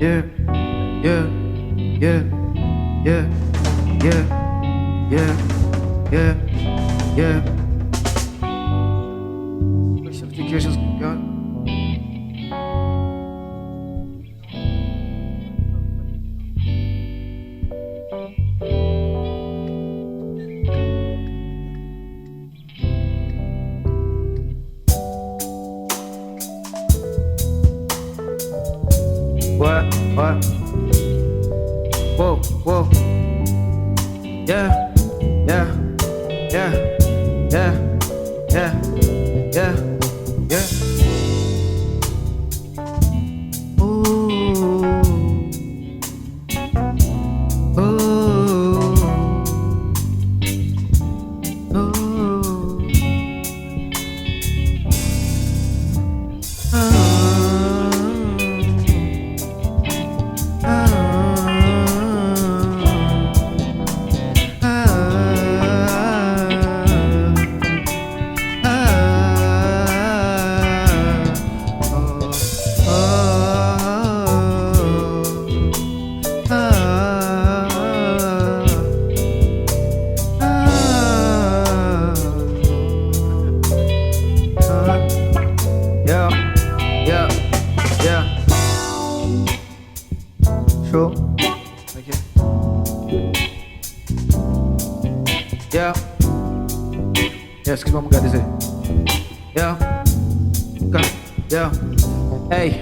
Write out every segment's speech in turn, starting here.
yeah, yeah, yeah, yeah, yeah, yeah, yeah, yeah. Oui, ça me dit quelque chose qui me gagne. Ouais, ouais. Wow, wow. Yeah, yeah, yeah, yeah, yeah, yeah, yeah. Ooh, ooh, ooh. Yeah, yeah, yeah. Chaud. Ok. Yeah. Yeah, excuse-moi mon gars, désolé. Yeah. Okay. Yeah. Hey,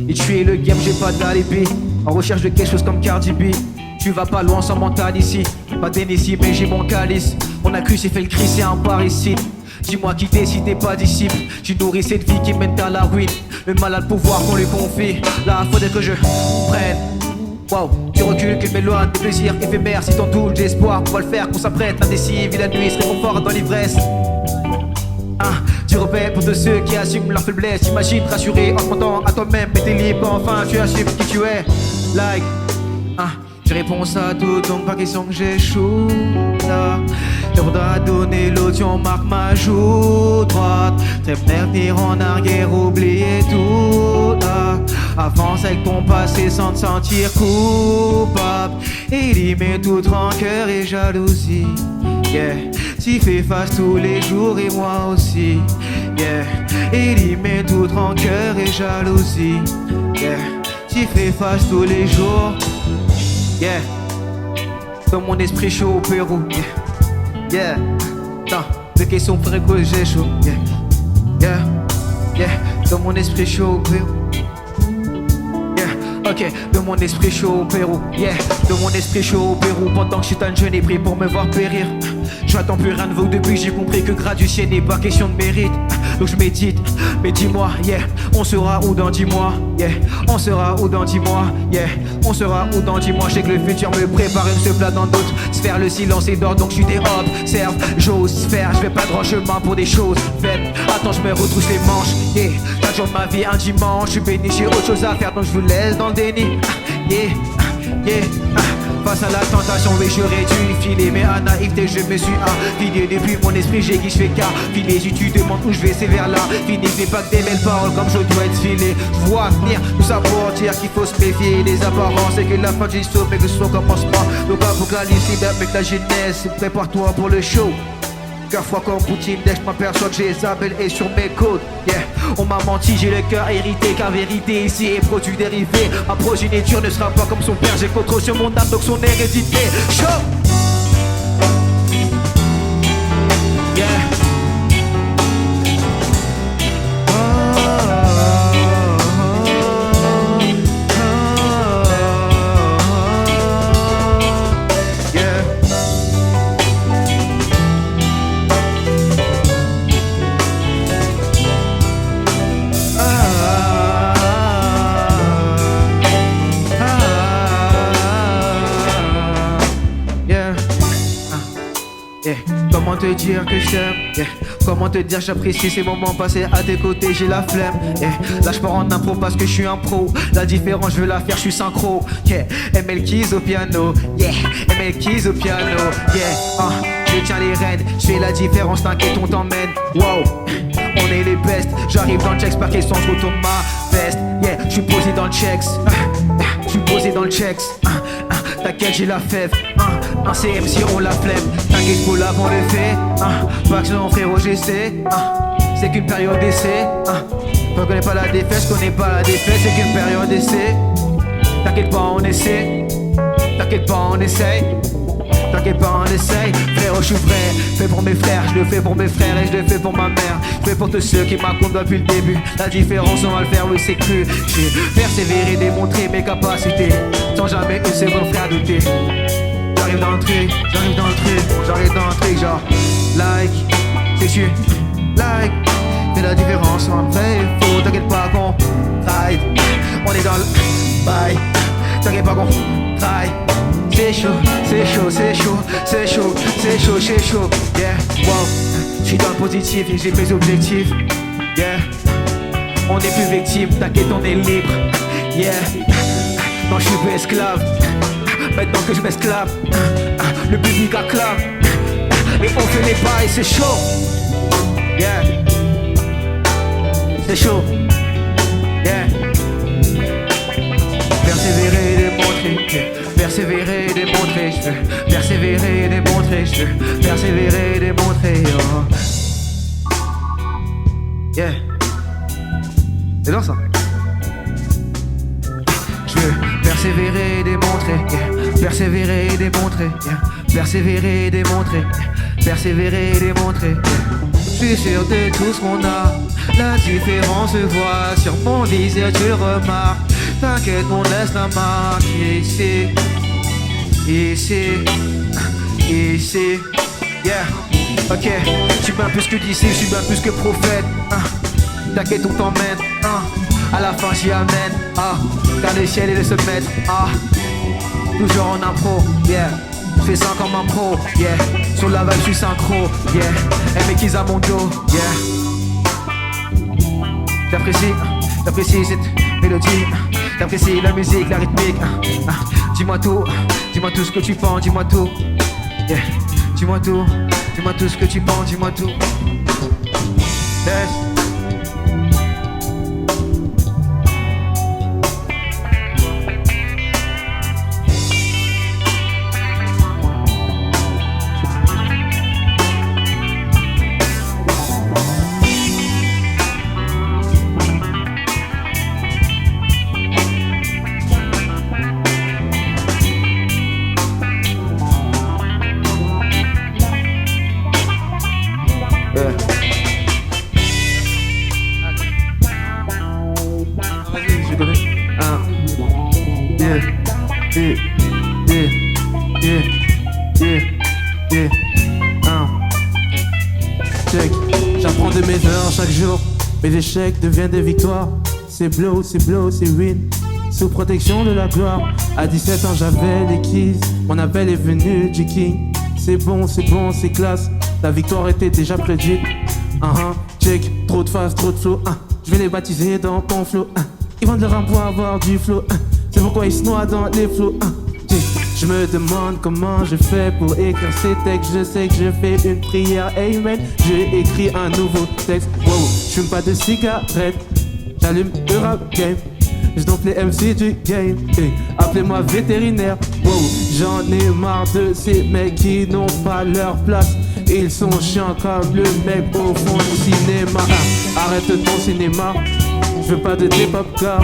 et tu es le game, j'ai pas d'alibi. En recherche de quelque chose comme Cardi B. Tu vas pas loin sans mental ici. Pas d'Hennessy, mais j'ai mon calice. On a crucifié le Christ, c'est un parricide. Dis-moi qui décide, t'es pas disciple. Tu nourris cette vie qui mène à la ruine. Le mal à le pouvoir qu'on lui confie. Là, faudrait que je prenne. Wow, tu recules, que m'éloigne des plaisirs éphémères. Si ton doute, d'espoir, on va le faire, qu'on s'apprête. Indécis, vie la nuit, se réconfort dans l'ivresse. Tu repères pour tous ceux qui assument leur faiblesse. Imagine rassuré en te mentant à toi-même. Mais t'es libre, enfin tu assumes qui tu es. Like, j'ai réponse à tout, donc pas question que j'échoue. Et faudra donner l'autre, on marque ma joue droite. T'aimerais venir en arrière, oublier tout. Avance avec ton passé sans te sentir coupable. Élimine toute rancœur et jalousie. Yeah, t'y fais face tous les jours et moi aussi. Yeah, élimine toute rancœur et jalousie. Yeah, t'y fais face tous les jours. Yeah, dans mon esprit chaud au Pérou. Yeah, yeah, non, de questions frère que j'ai chaud. Yeah, yeah, yeah, dans mon esprit chaud au Pérou. Yeah, ok, de mon esprit chaud au Pérou. Yeah, de mon esprit chaud au Pérou. Pendant que je suis un jeune et pris pour me voir périr. J'attends plus rien de vous depuis, j'ai compris que graduer n'est pas question de mérite. Donc je médite, mais dis-moi, yeah, on sera où dans 10 mois, yeah, on sera où dans 10 mois, yeah, on sera où dans 10 mois. Je sais que le futur me prépare et me se plat dans d'autres sphères. Le silence est d'or, donc je suis des observe. J'ose faire, je vais pas droit chemin pour des choses faites. Attends, je me retrousse les manches, yeah, chaque jour de ma vie un dimanche. Je suis béni, j'ai autre chose à faire, donc je vous laisse dans le déni. Yeah, yeah, face à la tentation, oui j'aurais dû filer. Mais à naïveté je me suis affilé. Depuis mon esprit j'ai qui je fais qu'à filer. Si tu demandes où je vais c'est vers là. Fini, c'est pas que des belles paroles comme je dois être filé. Je vois venir tout ça pour dire qu'il faut se méfier des apparences. Et que la fin du saut mais que son commencement. Donc apocalypse c'est avec la jeunesse. Prépare-toi pour le show. Car fois comme Poutine, dès que je m'aperçois que j'ai Isabelle et sur mes côtes. Yeah, on m'a menti, j'ai le cœur irrité. Car vérité ici est produit dérivé. Ma progéniture ne sera pas comme son père. J'ai contrôle sur mon âme donc son hérédité. Show. Yeah. Yeah. Comment te dire que je t'aime, yeah. Comment te dire j'apprécie ces moments passés à tes côtés, j'ai la flemme, yeah. Là je pars en impro parce que je suis un pro. La différence je veux la faire, je suis synchro, yeah. ML Keys au piano, yeah. ML Keys au piano, yeah. Je tiens les rênes, je fais la différence, t'inquiète on t'emmène. Wow, on est les best. J'arrive dans le checks par question, je retourne ma veste. Yeah, je suis posé dans le checks. je suis posé dans le checks. T'inquiète, j'ai la fève. Un CMC, on la flemme. T'inquiète, pour l'avant le fait. Vaccin, frérot, j'essaie. C'est qu'une période d'essai. Je connais pas la défaite, je connais pas la défaite, c'est qu'une période d'essai. T'inquiète pas, on essaie. T'inquiète pas, on essaye. T'inquiète pas, on essaye. Frérot, je suis vrai. Fait pour mes frères, je le fais pour mes frères et je le fais pour ma mère. Je fais pour tous ceux qui m'accompagnent depuis le début. La différence, on va le faire, oui, c'est cru. J'ai persévéré, démontré mes capacités. Sans jamais une seconde, frère, douter. J'arrive dans le truc, j'arrive dans le truc, j'arrive dans le truc, genre like, c'est tu like. Fais la différence entre vrai et faux. T'inquiète pas qu'on ride. On est dans le bail. T'inquiète pas qu'on ride. C'est chaud, c'est chaud, c'est chaud, c'est chaud, c'est chaud, c'est chaud. Yeah, wow. J'suis dans le positif et j'ai mes objectifs. Yeah. On est plus victime, t'inquiète, on est libre. Yeah. Non, j'suis plus esclave. Maintenant que je m'esclave, le public acclame. Et on fait les bails, c'est chaud. Yeah. C'est chaud. Yeah. Persévérer et démontrer. Persévérer et démontrer. Je veux persévérer et démontrer. Je veux persévérer et démontrer. Oh. Yeah. C'est dans ça. Je veux persévérer et démontrer. Yeah. Persévérer et démontrer. Yeah. Persévérer et démontrer. Yeah. Persévérer et démontrer. Yeah. Je suis sûr de tout ce qu'on a. La différence se voit sur mon visage, tu le remarques. T'inquiète, on laisse la marque ici, ici, ici. Yeah, ok. Je suis bien plus que disciple, je suis bien plus que prophète. T'inquiète, on t'emmène. À la fin, j'y amène. Car le ciel est de se mettre. Toujours en impro. Yeah. Fais ça comme un pro. Yeah. Sur la vague, je suis synchro. Yeah. Et mec, ils à mon dos. Yeah. J'apprécie cette mélodie. J'apprécie la musique, la rythmique. Dis-moi tout ce que tu penses, dis-moi tout. Yeah. Dis-moi tout ce que tu penses, dis-moi tout. Yes. J'apprends de mes erreurs chaque jour. Mes échecs deviennent des victoires. C'est blow, c'est win. Sous protection de la gloire. À 17 ans j'avais les keys. Mon appel est venu du king. C'est bon, c'est classe. La victoire était déjà prédite. Check, trop de phase, trop de flow. Je vais les baptiser dans ton flow. Ils vendent leur âme pour avoir du flow. C'est pourquoi ils se noient dans les flots. Je me demande comment je fais pour écrire ces textes. Je sais que je fais une prière, amen. J'ai écrit un nouveau texte. Wow, je fume pas de cigarette. J'allume le rap game. Je dompe les MC du game. Appelez-moi vétérinaire. Wow, j'en ai marre de ces mecs qui n'ont pas leur place. Ils sont chiants comme le mec au fond du cinéma. Arrête ton cinéma. Je veux pas de hip-hop car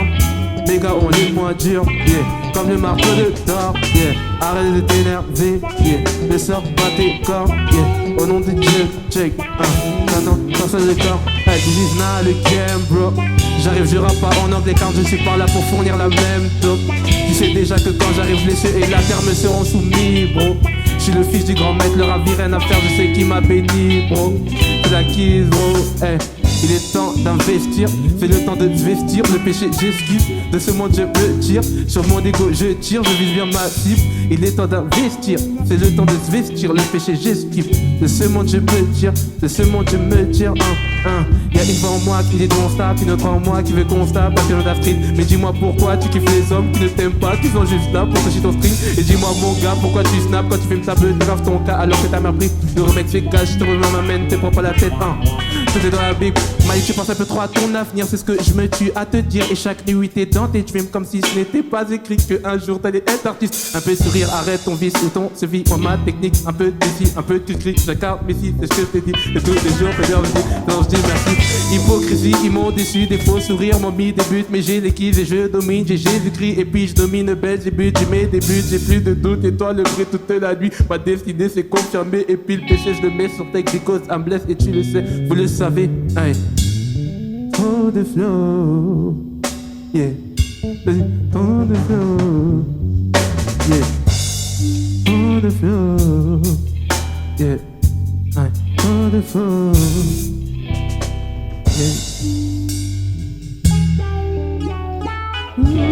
mes gars ont les moins durs, yeah. Comme le marteau de Thor, yeah. Arrête de t'énerver, yeah. Ne sors pas tes corps, yeah. Au nom de Dieu, check, Attends, sur le corps. Hey, this is not the game, bro. J'arrive, je rappe pas en anglais car je suis pas là pour fournir la même dope. Tu sais déjà que quand j'arrive, les cieux et la terre me seront soumis, bro. Je suis le fils du grand maître, leur avis rien à faire, je sais qui m'a béni, bro. C'est la kiss, bro, hey. Il est temps d'investir, c'est le temps de se vestir. Le péché j'esquive, de ce monde je me tire. Sur mon ego je tire, je vise bien ma cible. Il est temps d'investir, c'est le temps de se vestir. Le péché j'esquive, de ce monde je me tire. De ce monde je me tire, Y'a une voix en moi qui dit on se tape, une autre en moi qui veut qu'on se tape, pas que l'on street. Mais dis-moi pourquoi tu kiffes les hommes qui ne t'aiment pas, qui sont juste là pour toucher ton string. Et dis-moi mon gars, pourquoi tu snaps quand tu fais me taper, grave ton cas alors que ta mère pris. Le remède fait cash, je te remets ma main, t'es propre à la tête, Tout est dans la bible. Malik, tu penses un peu trop à ton avenir, c'est ce que je me tue à te dire. Et chaque nuit t'es dans tes dreams comme si ce n'était pas écrit qu'un jour t'allais être artiste. Un peu sourire, arrête ton vice ou ton suivi. Moi ma technique, un peu d'ici, un peu tu cries. J'accorde mais si c'est ce que je t'ai dit. Et tous les jours, fais bien aussi. Non, je dis merci. Hypocrisie, ils m'ont déçu. Des faux sourires m'ont mis des buts, mais j'ai les keys et je domine. J'ai Jésus-Christ et puis je domine belle. J'ai but, j'ai mets des buts, j'ai plus de doute. Et toi le vrai toute la nuit. Ma destinée c'est confirmé. Et puis le péché, je le mets sur texte. Des causes, un blesse et tu le sais, vous le savez. Hey. Trop de flow, yeah. Vas-y, trop de flow, yeah. Trop de flow, yeah. Hey. Trop de flow, yeah.